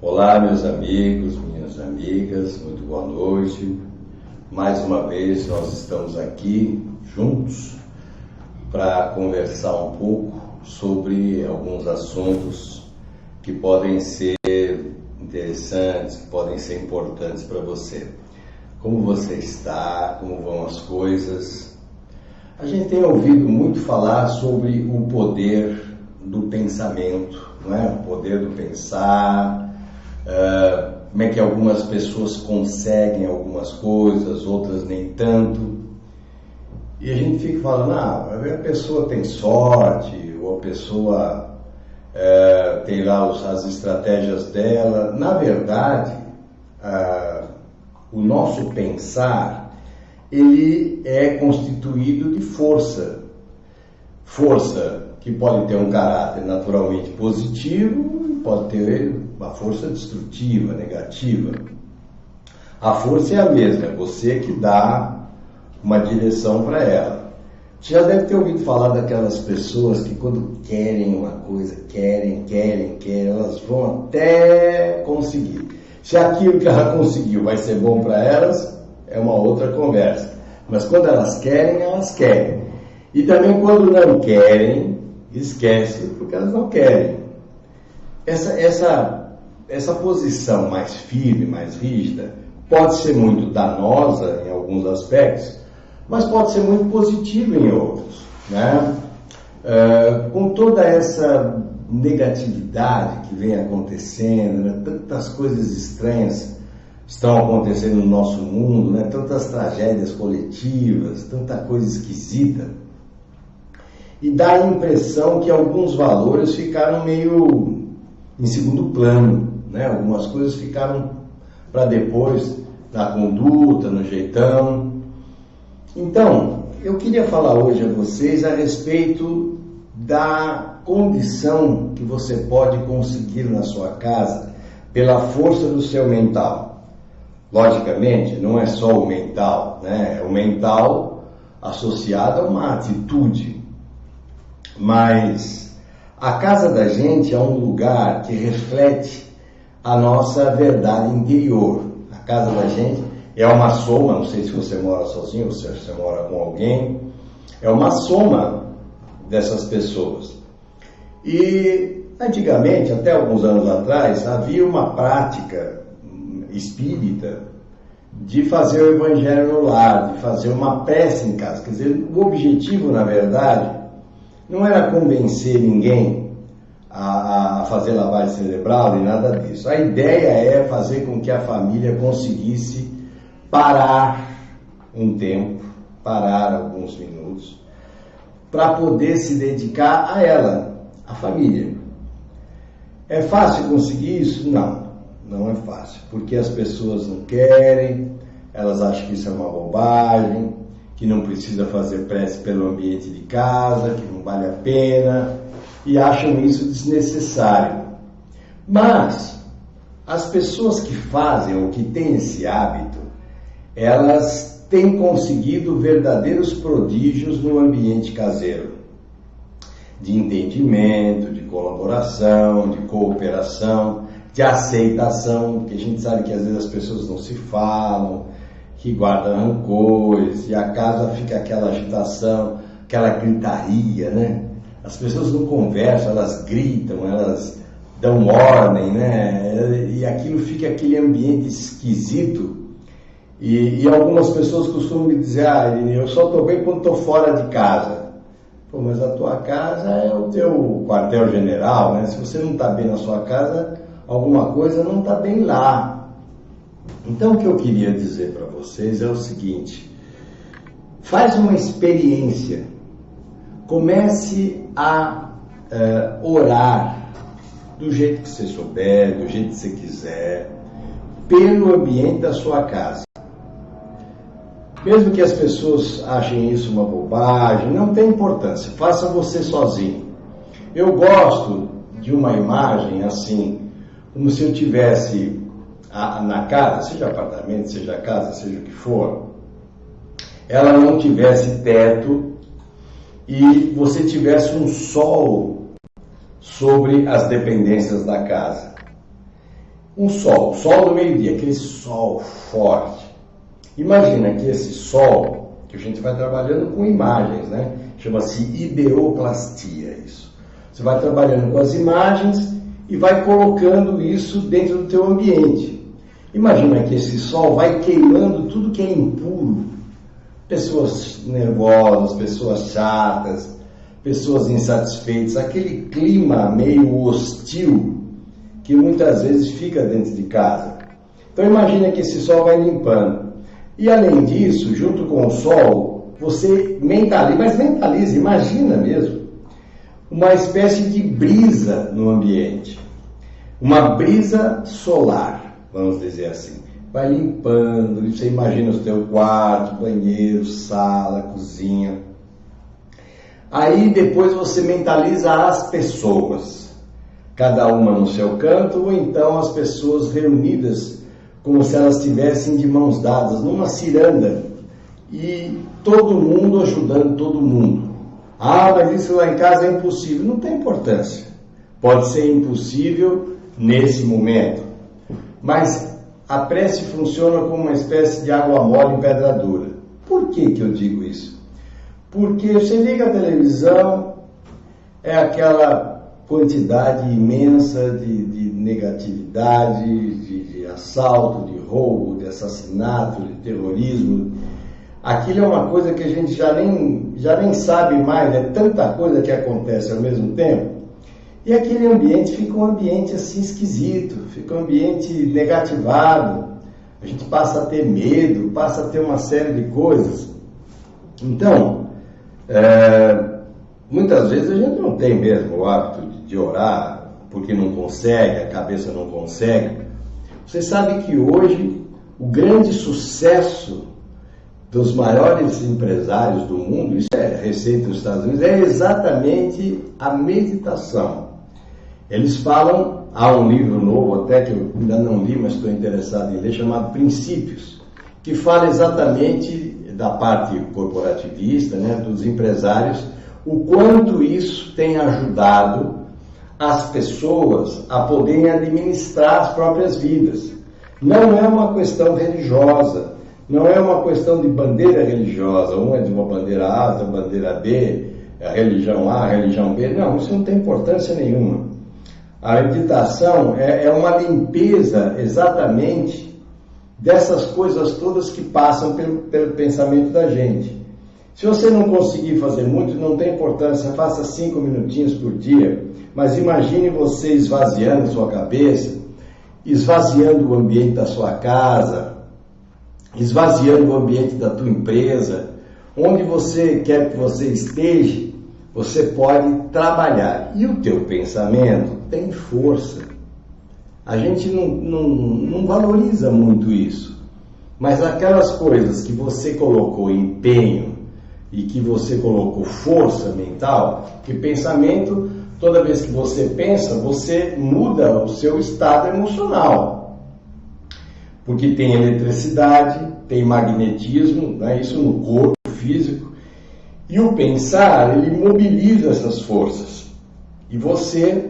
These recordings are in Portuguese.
Olá, meus amigos, minhas amigas, muito boa noite. Mais uma vez nós estamos aqui juntos para conversar um pouco sobre alguns assuntos que podem ser interessantes, que podem ser importantes para você. Como você está? Como vão as coisas? A gente tem ouvido muito falar sobre o poder do pensamento, não é? O poder do pensar, como é que algumas pessoas conseguem algumas coisas, outras nem tanto. E a gente fica falando, a pessoa tem sorte, ou a pessoa tem lá as estratégias dela. Na verdade, o nosso pensar, ele é constituído de força. Força que pode ter um caráter naturalmente positivo e pode ter uma força destrutiva, negativa. A força é a mesma, é você que dá uma direção para ela. Você já deve ter ouvido falar daquelas pessoas que quando querem uma coisa, querem, elas vão até conseguir. Se aquilo que ela conseguiu vai ser bom para elas, é uma outra conversa. Mas quando elas querem, elas querem. E também quando não querem, esquece, porque elas não querem. Essa posição mais firme, mais rígida, pode ser muito danosa em alguns aspectos, mas pode ser muito positiva em outros, né? Com toda essa negatividade que vem acontecendo, né? Tantas coisas estranhas estão acontecendo no nosso mundo, né? Tantas tragédias coletivas, tanta coisa esquisita, e dá a impressão que alguns valores ficaram meio em segundo plano, né? Algumas coisas ficaram para depois, na conduta, no jeitão. Então, eu queria falar hoje a vocês a respeito da condição que você pode conseguir na sua casa pela força do seu mental. Logicamente, não é só o mental, né? É o mental associado a uma atitude. Mas a casa da gente é um lugar que reflete a nossa verdade interior. A casa da gente é uma soma, não sei se você mora sozinho ou se você mora com alguém, é uma soma dessas pessoas. E antigamente, até alguns anos atrás, havia uma prática espírita de fazer o evangelho no lar, de fazer uma prece em casa. Quer dizer, o objetivo, na verdade, não era convencer ninguém a fazer lavagem cerebral nem nada disso. A ideia é fazer com que a família conseguisse parar um tempo, parar alguns minutos, para poder se dedicar a ela, a família. É fácil conseguir isso? Não, não é fácil, porque as pessoas não querem, elas acham que isso é uma bobagem, que não precisa fazer prece pelo ambiente de casa, que não vale a pena, e acham isso desnecessário. Mas as pessoas que fazem ou que têm esse hábito, elas têm conseguido verdadeiros prodígios no ambiente caseiro, de entendimento, de colaboração, de cooperação, de aceitação, porque a gente sabe que às vezes as pessoas não se falam, que guardam rancores, e a casa fica aquela agitação, aquela gritaria, né? As pessoas não conversam, elas gritam, elas dão ordem, né? E aquilo fica aquele ambiente esquisito. E algumas pessoas costumam me dizer, eu só estou bem quando estou fora de casa. Pô, mas a tua casa é o teu quartel-general, né? Se você não está bem na sua casa, alguma coisa não está bem lá. Então, o que eu queria dizer para vocês é o seguinte: faz uma experiência, comece a orar do jeito que você souber, do jeito que você quiser, pelo ambiente da sua casa. Mesmo que as pessoas achem isso uma bobagem, não tem importância, faça você sozinho. Eu gosto de uma imagem assim, como se eu tivesse na casa, seja apartamento, seja casa, seja o que for, ela não tivesse teto e você tivesse um sol sobre as dependências da casa. um sol, sol do meio-dia, aquele sol forte. Imagina que esse sol, que a gente vai trabalhando com imagens, né? Chama-se ideoplastia isso. Você vai trabalhando com as imagens e vai colocando isso dentro do teu ambiente. Imagina que esse sol vai queimando tudo que é impuro. Pessoas nervosas, pessoas chatas, pessoas insatisfeitas, aquele clima meio hostil que muitas vezes fica dentro de casa. Então imagina que esse sol vai limpando. E além disso, junto com o sol, você mentaliza, imagina mesmo, uma espécie de brisa no ambiente. Uma brisa solar, vamos dizer assim. Vai limpando, você imagina o teu quarto, banheiro, sala, cozinha. Aí depois você mentaliza as pessoas, cada uma no seu canto, ou então as pessoas reunidas como se elas estivessem de mãos dadas, numa ciranda, e todo mundo ajudando todo mundo. Ah, mas isso lá em casa é impossível. Não tem importância. Pode ser impossível nesse momento, mas a prece funciona como uma espécie de água mole em pedra dura. Por que eu digo isso? Porque você liga a televisão, é aquela quantidade imensa de negatividade, de assalto, de roubo, de assassinato, de terrorismo. Aquilo é uma coisa que a gente já nem sabe mais, é tanta coisa que acontece ao mesmo tempo. E aquele ambiente fica um ambiente assim esquisito, fica um ambiente negativado, a gente passa a ter medo, passa a ter uma série de coisas. Então, muitas vezes a gente não tem mesmo o hábito de orar, porque não consegue, a cabeça não consegue. Você sabe que hoje o grande sucesso dos maiores empresários do mundo, isso é receita dos Estados Unidos, é exatamente a meditação. Eles falam, há um livro novo até que eu ainda não li, mas estou interessado em ler, chamado Princípios, que fala exatamente da parte corporativista, né, dos empresários, o quanto isso tem ajudado as pessoas a poderem administrar as próprias vidas. Não é uma questão religiosa, não é uma questão de bandeira religiosa, uma é de uma bandeira A, outra bandeira B, a religião A, a religião B, não, isso não tem importância nenhuma. A meditação é uma limpeza exatamente dessas coisas todas que passam pelo pensamento da gente. Se você não conseguir fazer muito, não tem importância, faça 5 minutinhos por dia, mas imagine você esvaziando sua cabeça, esvaziando o ambiente da sua casa, esvaziando o ambiente da tua empresa, onde você quer que você esteja, você pode trabalhar. E o teu pensamento tem força. A gente não valoriza muito isso. Mas aquelas coisas que você colocou empenho e que você colocou força mental, que pensamento, toda vez que você pensa, você muda o seu estado emocional. Porque tem eletricidade, tem magnetismo, né, isso no corpo físico. E o pensar, ele mobiliza essas forças. E você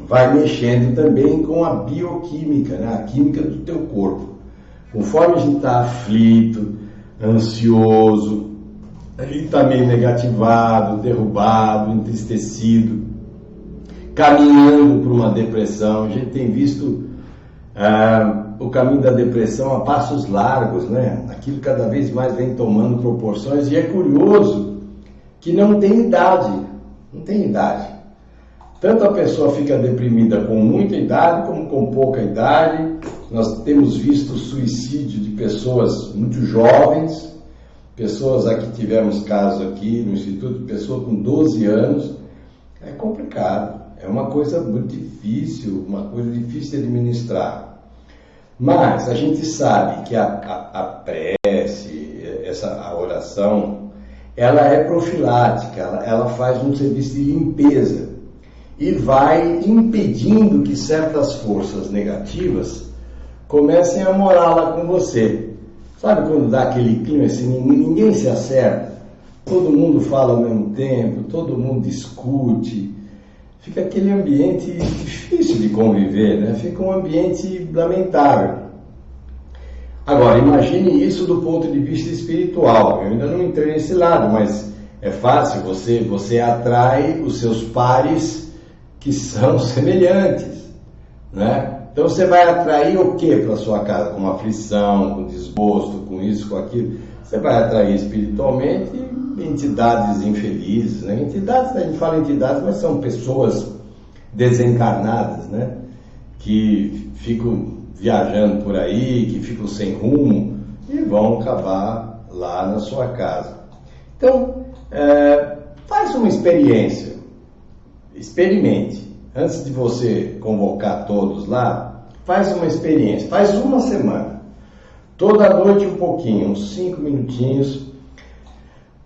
vai mexendo também com a bioquímica, né? A química do teu corpo. Conforme a gente está aflito, ansioso, a gente está meio negativado, derrubado, entristecido, caminhando para uma depressão. A gente tem visto o caminho da depressão a passos largos, né? Aquilo cada vez mais vem tomando proporções, e é curioso que não tem idade, não tem idade. Tanto a pessoa fica deprimida com muita idade como com pouca idade. Nós temos visto suicídio de pessoas muito jovens, pessoas aqui, tivemos caso aqui no Instituto, pessoa com 12 anos. É complicado, é uma coisa muito difícil, uma coisa difícil de administrar. Mas a gente sabe que a prece, a oração, ela é profilática, ela faz um serviço de limpeza e vai impedindo que certas forças negativas comecem a morar lá com você. Sabe quando dá aquele clima assim, ninguém se acerta, todo mundo fala ao mesmo tempo, todo mundo discute, fica aquele ambiente difícil de conviver, né? Fica um ambiente lamentável. Agora, imagine isso do ponto de vista espiritual. Eu ainda não entrei nesse lado, mas é fácil, você atrai os seus pares que são semelhantes, né? Então você vai atrair o que para sua casa? Com aflição, com desgosto, com isso, com aquilo. Você vai atrair espiritualmente entidades infelizes, né? Entidades, a gente fala entidades, mas são pessoas desencarnadas, né? Que ficam viajando por aí, que ficam sem rumo e vão acabar lá na sua casa. Então, faz uma experiência, experimente. Antes de você convocar todos lá, faz uma experiência, faz uma semana. Toda noite um pouquinho, uns 5 minutinhos,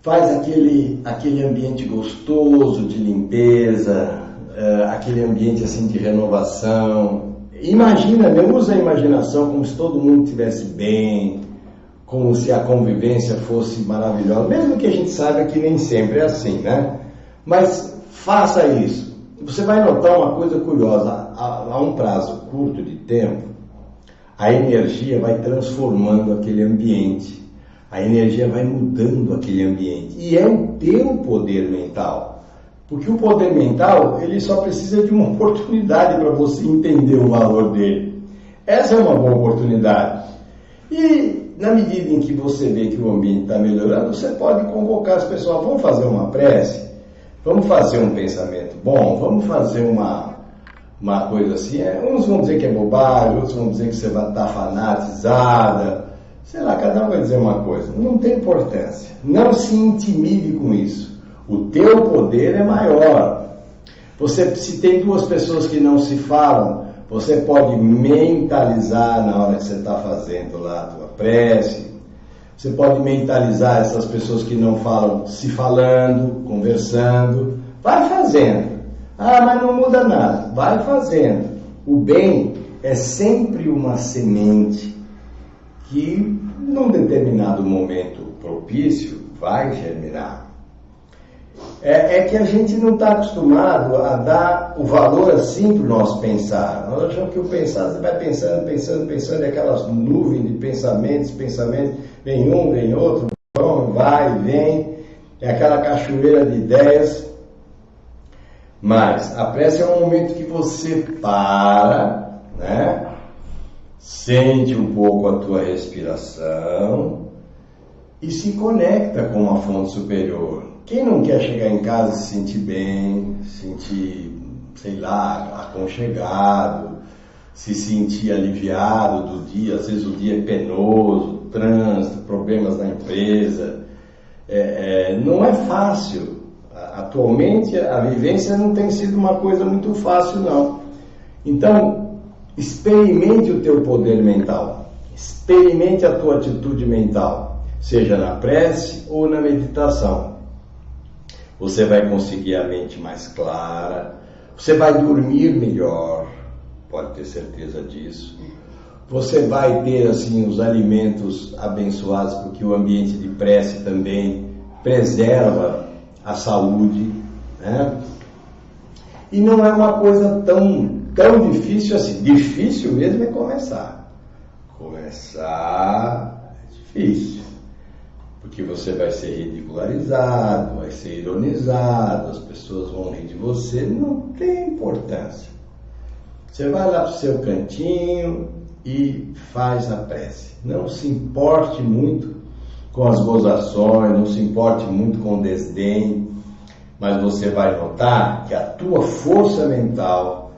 faz aquele ambiente gostoso de limpeza, aquele ambiente assim de renovação. Imagina, usa a imaginação como se todo mundo estivesse bem, como se a convivência fosse maravilhosa, mesmo que a gente saiba que nem sempre é assim, né? Mas faça isso. Você vai notar uma coisa curiosa, a um prazo curto de tempo, a energia vai transformando aquele ambiente, a energia vai mudando aquele ambiente, e é o teu poder mental. Porque o poder mental, ele só precisa de uma oportunidade para você entender o valor dele. Essa é uma boa oportunidade. E na medida em que você vê que o ambiente está melhorando, você pode convocar as pessoas, vamos fazer uma prece, vamos fazer um pensamento bom, vamos fazer uma coisa assim. Uns vão dizer que é bobagem, outros vão dizer que você vai estar fanatizada, sei lá, cada um vai dizer uma coisa. Não tem importância. Não se intimide com isso. O teu poder é maior. Se tem duas pessoas que não se falam, você pode mentalizar na hora que você está fazendo lá a tua prece. Você pode mentalizar essas pessoas que não falam, se falando, conversando. Vai fazendo. Mas não muda nada. Vai fazendo. O bem é sempre uma semente que, num determinado momento propício, vai germinar. É que a gente não está acostumado a dar o valor assim para o nosso pensar. Nós achamos que o pensar, você vai pensando, e aquelas nuvens de pensamentos, vem um, vem outro, vai, vem, é aquela cachoeira de ideias. Mas a prece é um momento que você para, né? Sente um pouco a tua respiração e se conecta com uma fonte superior. Quem não quer chegar em casa e se sentir bem, se sentir, sei lá, aconchegado, se sentir aliviado do dia? Às vezes o dia é penoso, trânsito, problemas na empresa. Não é fácil. Atualmente a vivência não tem sido uma coisa muito fácil, não. Então, experimente o teu poder mental. Experimente a tua atitude mental, seja na prece ou na meditação. Você vai conseguir a mente mais clara, você vai dormir melhor, pode ter certeza disso. Você vai ter assim os alimentos abençoados, porque o ambiente de prece também preserva a saúde, né? E não é uma coisa tão difícil assim. Difícil mesmo é começar. Começar é difícil. Porque você vai ser ridicularizado, vai ser ironizado, as pessoas vão rir de você, não tem importância. Você vai lá para o seu cantinho e faz a prece. Não se importe muito com as gozações, não se importe muito com o desdém, mas você vai notar que a tua força mental,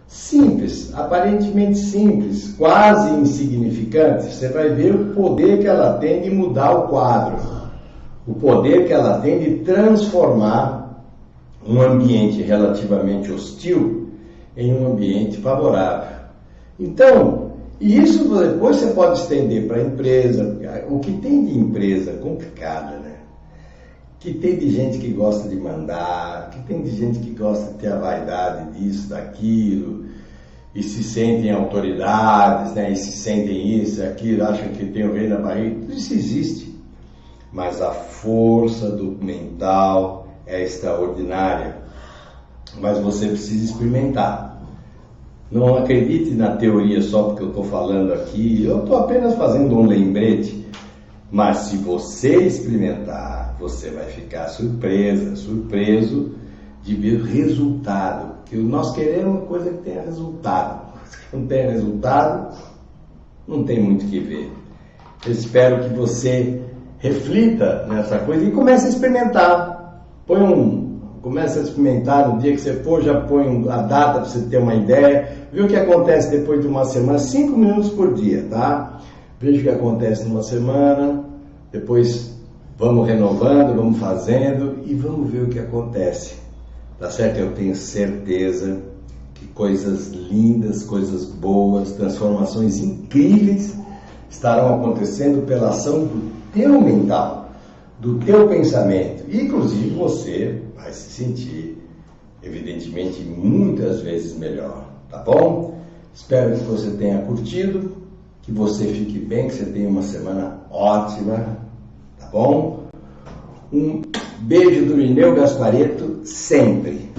simples, aparentemente simples, quase insignificante, você vai ver o poder que ela tem de mudar o quadro, o poder que ela tem de transformar um ambiente relativamente hostil em um ambiente favorável. Então, e isso depois você pode estender para a empresa. O que tem de empresa complicada, né? Que tem de gente que gosta de mandar, que tem de gente que gosta de ter a vaidade disso, daquilo, e se sentem autoridades, né? E se sentem isso, aquilo, acham que tem o rei na barriga. Tudo isso existe. Mas a força do mental é extraordinária. mas você precisa experimentar. Não acredite na teoria só porque eu estou falando aqui, eu estou apenas fazendo um lembrete, mas se você experimentar, você vai ficar surpreso de ver resultado. Porque nós queremos uma coisa que tenha resultado. Se não tem resultado, não tem muito o que ver. Eu espero que você reflita nessa coisa e comece a experimentar. Comece a experimentar, no dia que você for, já põe a data para você ter uma ideia. Vê o que acontece depois de uma semana, 5 minutos por dia, tá? Veja o que acontece numa semana, depois vamos renovando, vamos fazendo e vamos ver o que acontece. Tá certo? Eu tenho certeza que coisas lindas, coisas boas, transformações incríveis estarão acontecendo pela ação do teu mental, do teu pensamento. E, inclusive, você vai se sentir, evidentemente, muitas vezes melhor, tá bom? Espero que você tenha curtido, que você fique bem, que você tenha uma semana ótima, tá bom? Um beijo do Irineu Gasparetto sempre.